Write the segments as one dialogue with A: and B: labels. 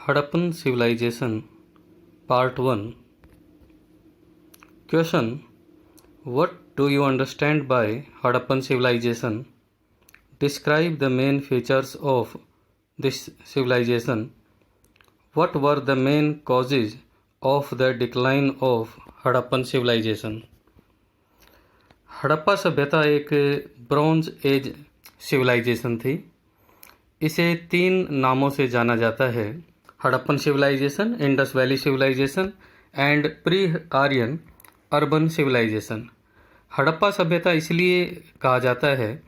A: Harappan Civilization Part 1. Question: what do you understand by Harappan civilization? Describe the main features of this civilization. What were the main causes of the decline of Harappan civilization? Harappa सभ्यता एक bronze age civilisation थी। इसे 3 नामों से जाना जाता है: Harappan civilization, Indus valley civilization and pre Aryan urban civilization. Harappa सभ्यता इसलिए कहा जाता है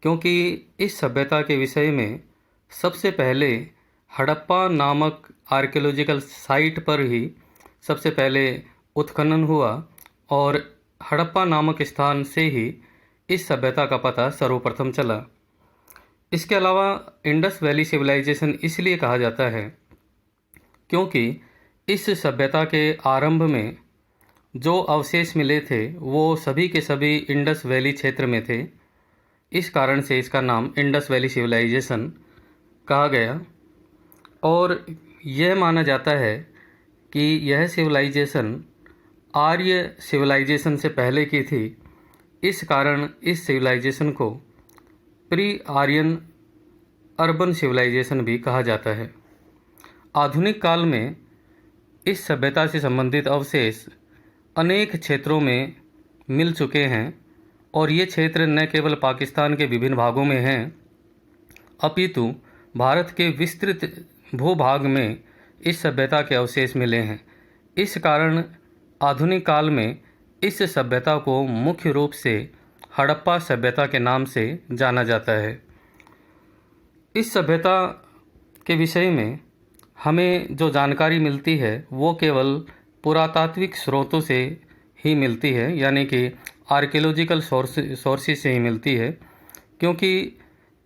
A: क्योंकि इस सभ्यता के विषय में सबसे पहले हड़प्पा नामक आर्कियोलॉजिकल साइट पर ही सबसे पहले उत्खनन हुआ और हड़प्पा नामक स्थान से ही इस सभ्यता का पता सर्वप्रथम चला। इसके अलावा इंडस वैली सिविलाइजेशन इसलिए कहा जाता है क्योंकि इस सभ्यता के आरंभ में जो अवशेष मिले थे वो सभी के सभी इंडस वैली क्षेत्र में थे। इस कारण से इसका नाम इंडस वैली सिविलाइजेशन कहा गया और यह माना जाता है कि यह सिविलाइजेशन आर्य सिविलाइजेशन से पहले की थी। इस कारण इस सिविलाइजेशन को प्री आर्यन अर्बन सिविलाइजेशन भी कहा जाता है। आधुनिक काल में इस सभ्यता से संबंधित अवशेष अनेक क्षेत्रों में मिल चुके हैं और ये क्षेत्र न केवल पाकिस्तान के विभिन्न भागों में हैं अपितु भारत के विस्तृत भूभाग में इस सभ्यता के अवशेष मिले हैं। इस कारण आधुनिक काल में इस सभ्यता को मुख्य रूप से हड़प्पा सभ्यता के नाम से जाना जाता है। इस सभ्यता के विषय में हमें जो जानकारी मिलती है वो केवल पुरातात्विक स्रोतों से ही मिलती है, यानी कि आर्कियोलॉजिकल सोर्सेस से ही मिलती है, क्योंकि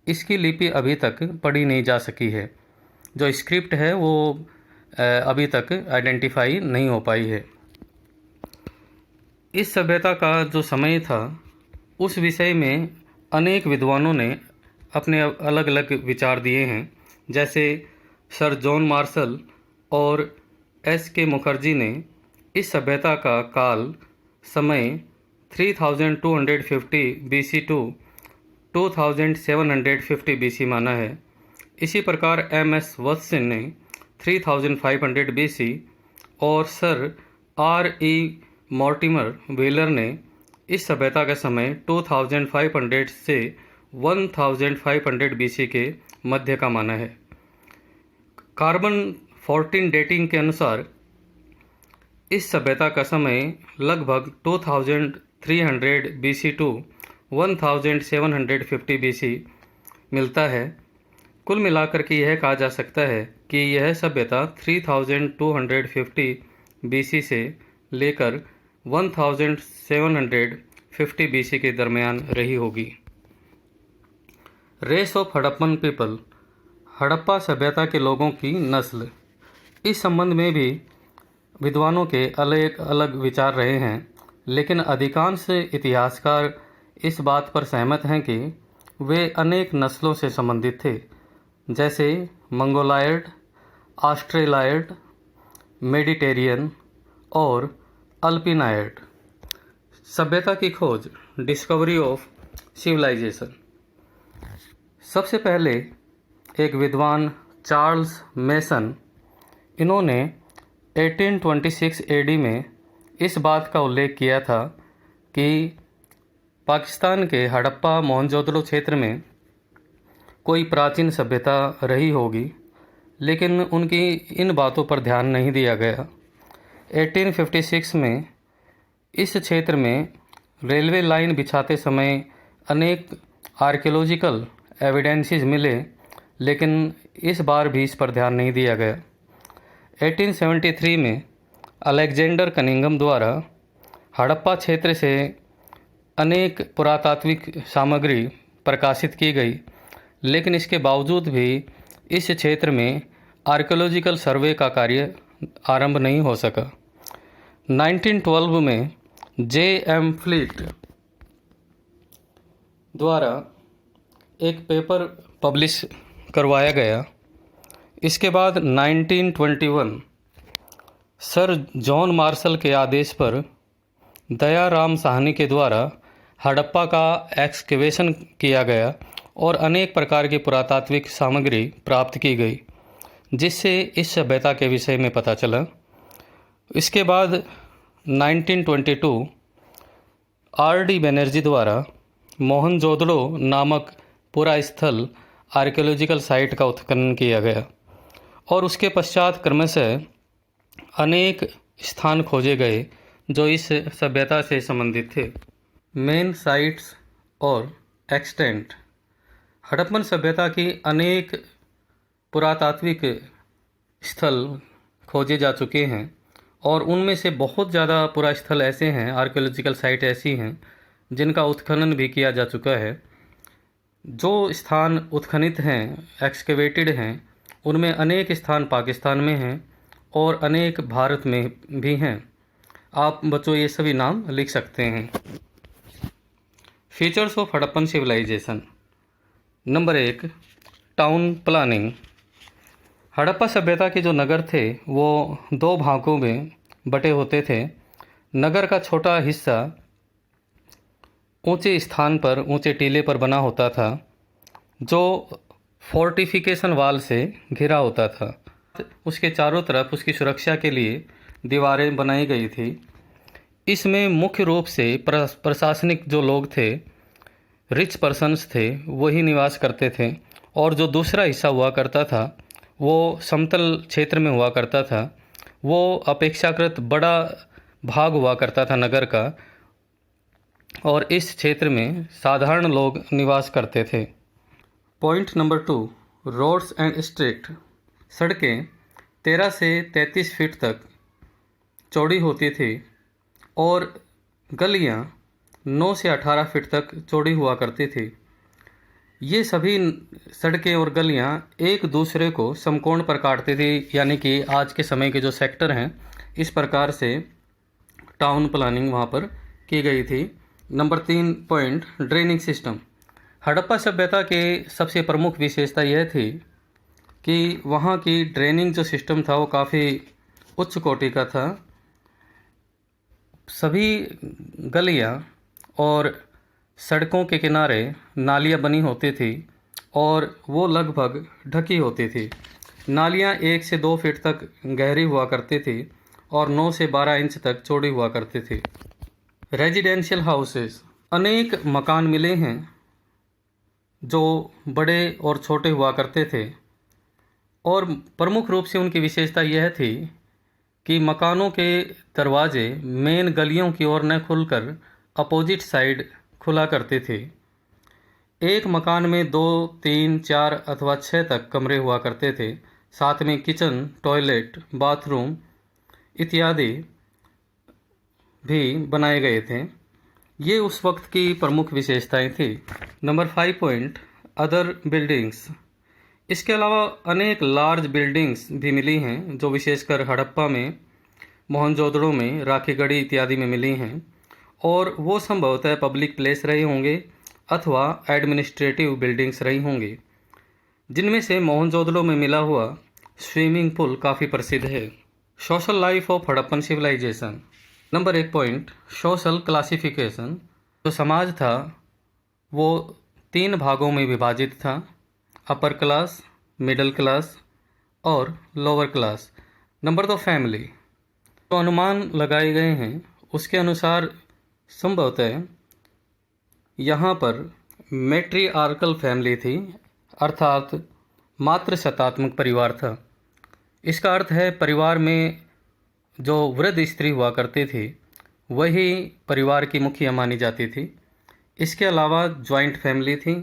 A: इसकी लिपि अभी तक पढ़ी नहीं जा सकी है। जो स्क्रिप्ट है वो अभी तक आइडेंटिफाई नहीं हो पाई है। इस सभ्यता का जो समय था उस विषय में अनेक विद्वानों ने अपने अलग अलग विचार दिए हैं। जैसे सर जॉन मार्शल और S.K. मुखर्जी ने इस सभ्यता का काल समय 3250 BC टू 2750 BC माना है। इसी प्रकार M.S. वत्सन ने 3500 BC और सर R.E. मॉर्टिमर व्हीलर ने इस सभ्यता का समय 2500 से 1500 BC के मध्य का माना है। कार्बन 14 डेटिंग के अनुसार इस सभ्यता का समय लगभग 2300 BC टू 1750 BC मिलता है। कुल मिलाकर के यह कहा जा सकता है कि यह सभ्यता 3250 BC से लेकर 1750 BC के दरमियान रही होगी। Race of Harappan people, Harappa सभ्यता के लोगों की नस्ल। इस संबंध में भी विद्वानों के अलग अलग विचार रहे हैं, लेकिन अधिकांश इतिहासकार इस बात पर सहमत हैं कि वे अनेक नस्लों से संबंधित थे, जैसे मंगोलायड, ऑस्ट्रेलायड, मेडिटेरियन और अल्पिनायड। सभ्यता की खोज, डिस्कवरी ऑफ सिविलाइजेशन। सबसे पहले एक विद्वान चार्ल्स मेसन, इन्होंने 1826 AD में इस बात का उल्लेख किया था कि पाकिस्तान के हड़प्पा मोहनजोदड़ो क्षेत्र में कोई प्राचीन सभ्यता रही होगी, लेकिन उनकी इन बातों पर ध्यान नहीं दिया गया। 1856 में इस क्षेत्र में रेलवे लाइन बिछाते समय अनेक आर्कियोलॉजिकल एविडेंसेस मिले, लेकिन इस बार भी इस पर ध्यान नहीं दिया गया। 1873 में अलेक्जेंडर कनिंघम द्वारा हड़प्पा क्षेत्र से अनेक पुरातात्विक सामग्री प्रकाशित की गई, लेकिन इसके बावजूद भी इस क्षेत्र में आर्कियोलॉजिकल सर्वे का कार्य आरंभ नहीं हो सका। 1912 में J.M. फ्लीट द्वारा एक पेपर पब्लिश करवाया गया। इसके बाद 1921 सर जॉन मार्शल के आदेश पर दयाराम साहनी के द्वारा हड़प्पा का एक्सकेवेशन किया गया और अनेक प्रकार की पुरातात्विक सामग्री प्राप्त की गई, जिससे इस सभ्यता के विषय में पता चला। इसके बाद 1922 आर.डी. बनर्जी द्वारा मोहनजोदड़ो नामक पूरा स्थल आर्कियोलॉजिकल साइट का उत्खनन किया गया और उसके पश्चात क्रमशः अनेक स्थान खोजे गए जो इस सभ्यता से संबंधित थे। मेन साइट्स और एक्सटेंट। हड़प्पन सभ्यता की अनेक पुरातात्विक स्थल खोजे जा चुके हैं और उनमें से बहुत ज़्यादा पुरा स्थल ऐसे हैं, आर्कियोलॉजिकल साइट ऐसी हैं जिनका उत्खनन भी किया जा चुका है। जो स्थान उत्खनित हैं, एक्सकेवेटेड हैं, उनमें अनेक स्थान पाकिस्तान में हैं और अनेक भारत में भी हैं। आप बच्चों ये सभी नाम लिख सकते हैं। Features of Harappan civilization. Number 1, town planning. Harappa सभ्यता के जो नगर थे वो 2 भागों में बटे होते थे। नगर का छोटा हिस्सा ऊंचे स्थान पर, ऊंचे टीले पर बना होता था जो फोर्टिफिकेशन वाल से घिरा होता था। उसके चारों तरफ उसकी सुरक्षा के लिए दीवारें बनाई गई थी। इसमें मुख्य रूप से प्रशासनिक जो लोग थे, रिच पर्सन्स थे, वही निवास करते थे और जो दूसरा हिस्सा हुआ करता था वो समतल क्षेत्र में हुआ करता था। वो अपेक्षाकृत बड़ा भाग हुआ करता था नगर का और इस क्षेत्र में साधारण लोग निवास करते थे। Point number 2, roads and street. सड़कें 13 से 33 फीट तक चौड़ी होती थी और गलियां 9 से 18 फीट तक चौड़ी हुआ करती थी। ये सभी सड़कें और गलियां एक दूसरे को समकोण पर काटती थी, यानी कि आज के समय के जो सेक्टर हैं, इस प्रकार से टाउन प्लानिंग वहाँ पर की गई थी। Number 3 point, draining system. Harappa सभ्यता के सबसे प्रमुख विशेषता यह थी कि वहाँ की ड्रेनिंग जो सिस्टम था वो काफ़ी उच्च कोटि का था। सभी गलियां और सड़कों के किनारे नालियां बनी होती थी और वो लगभग ढकी होती थी। नालियां 1 से 2 फीट तक गहरी हुआ करती थी और 9 से 12 इंच तक चौड़ी हुआ करती थी। Residential houses. अनेक मकान मिले हैं जो बड़े और छोटे हुआ करते थे और प्रमुख रूप से उनकी विशेषता यह थी कि मकानों के दरवाजे मेन गलियों की ओर न खुलकर अपोजिट साइड खुला करते थे। एक मकान में 2, 3, 4 अथवा 6 तक कमरे हुआ करते थे। साथ में किचन, टॉयलेट, बाथरूम इत्यादि भी बनाए गए थे। ये उस वक्त की प्रमुख विशेषताएं थी। Number 5 point, other buildings. इसके अलावा अनेक लार्ज बिल्डिंग्स भी मिली हैं जो विशेषकर हड़प्पा में, मोहनजोदड़ो में, राखीगढ़ी इत्यादि में मिली हैं और वो संभवतः पब्लिक प्लेस रहे होंगे अथवा एडमिनिस्ट्रेटिव बिल्डिंग्स रही होंगी, जिनमें से मोहनजोदड़ो में मिला हुआ स्विमिंग पूल काफ़ी प्रसिद्ध है। Social life of Harappan civilization. Number 1 point, social classification. जो समाज था वो 3 भागों में विभाजित था, अपर क्लास, मिडिल क्लास और लोअर क्लास। Number 2 family. तो अनुमान लगाए गए हैं उसके अनुसार संभवतः यहाँ पर मैट्रिआर्कल फैमिली थी, अर्थात मातृशतात्मक परिवार था। इसका अर्थ है परिवार में जो वृद्ध स्त्री हुआ करती थी वही परिवार की मुखिया मानी जाती थी। इसके अलावा जॉइंट फैमिली थी।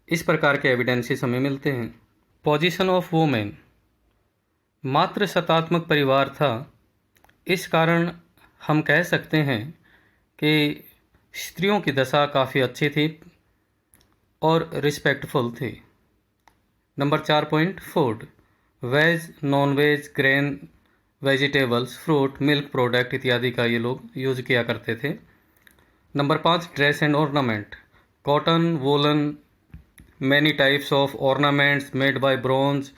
A: इस प्रकार के एविडेंसेस हमें मिलते हैं। Position of women. मातृशतात्मक परिवार था, इस कारण हम कह सकते हैं कि स्त्रियों की दशा काफ़ी अच्छी थी और रिस्पेक्टफुल थी। Number 4 point, food. Veg, non veg, grain, vegetables, fruit, milk product इत्यादि का ये लोग यूज़ किया करते थे। Number 5 dress and ornament. Cotton, woollen, many types of ornaments made by bronze,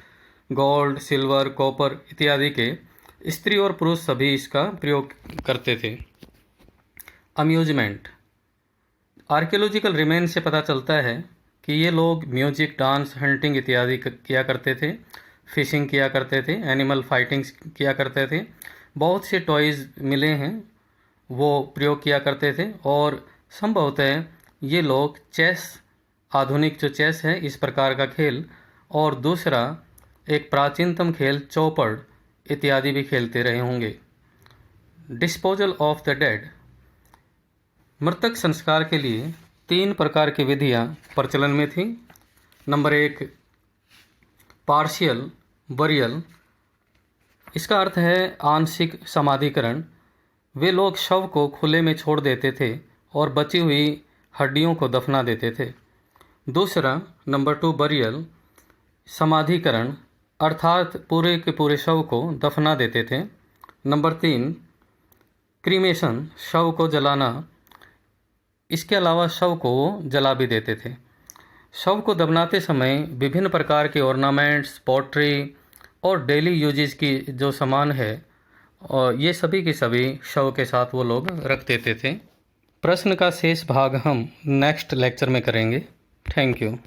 A: gold, silver, copper इत्यादि के स्त्री और पुरुष सभी इसका प्रयोग करते थे। अम्यूजमेंट। आर्कियोलॉजिकल रिमेन से पता चलता है कि ये लोग म्यूजिक, डांस, हंटिंग इत्यादि किया करते थे, फिशिंग किया करते थे, एनिमल फाइटिंग्स किया करते थे। बहुत से टॉयज़ मिले हैं वो प्रयोग किया करते थे, और संभवतः ये लोग चेस, आधुनिक जो चेस है इस प्रकार का खेल, और दूसरा एक प्राचीनतम खेल चौपड़ इत्यादि भी खेलते रहे होंगे। Disposal of the dead. मृतक संस्कार के लिए 3 प्रकार की विधियां प्रचलन में थी। नंबर 1 पार्शियल बरियल, इसका अर्थ है आंशिक समाधिकरण। वे लोग शव को खुले में छोड़ देते थे और बची हुई हड्डियों को दफना देते थे। दूसरा नंबर 2 बरियल, समाधिकरण, अर्थात पूरे के पूरे शव को दफना देते थे। नंबर 3 क्रीमेशन, शव को जलाना। इसके अलावा शव को वो जला भी देते थे। शव को दफनाते समय विभिन्न प्रकार के ऑर्नामेंट्स, पोट्री और डेली यूजेस की जो सामान है, और ये सभी के सभी शव के साथ वो लोग रख देते थे। प्रश्न का शेष भाग हम नेक्स्ट लेक्चर में करेंगे। Thank you.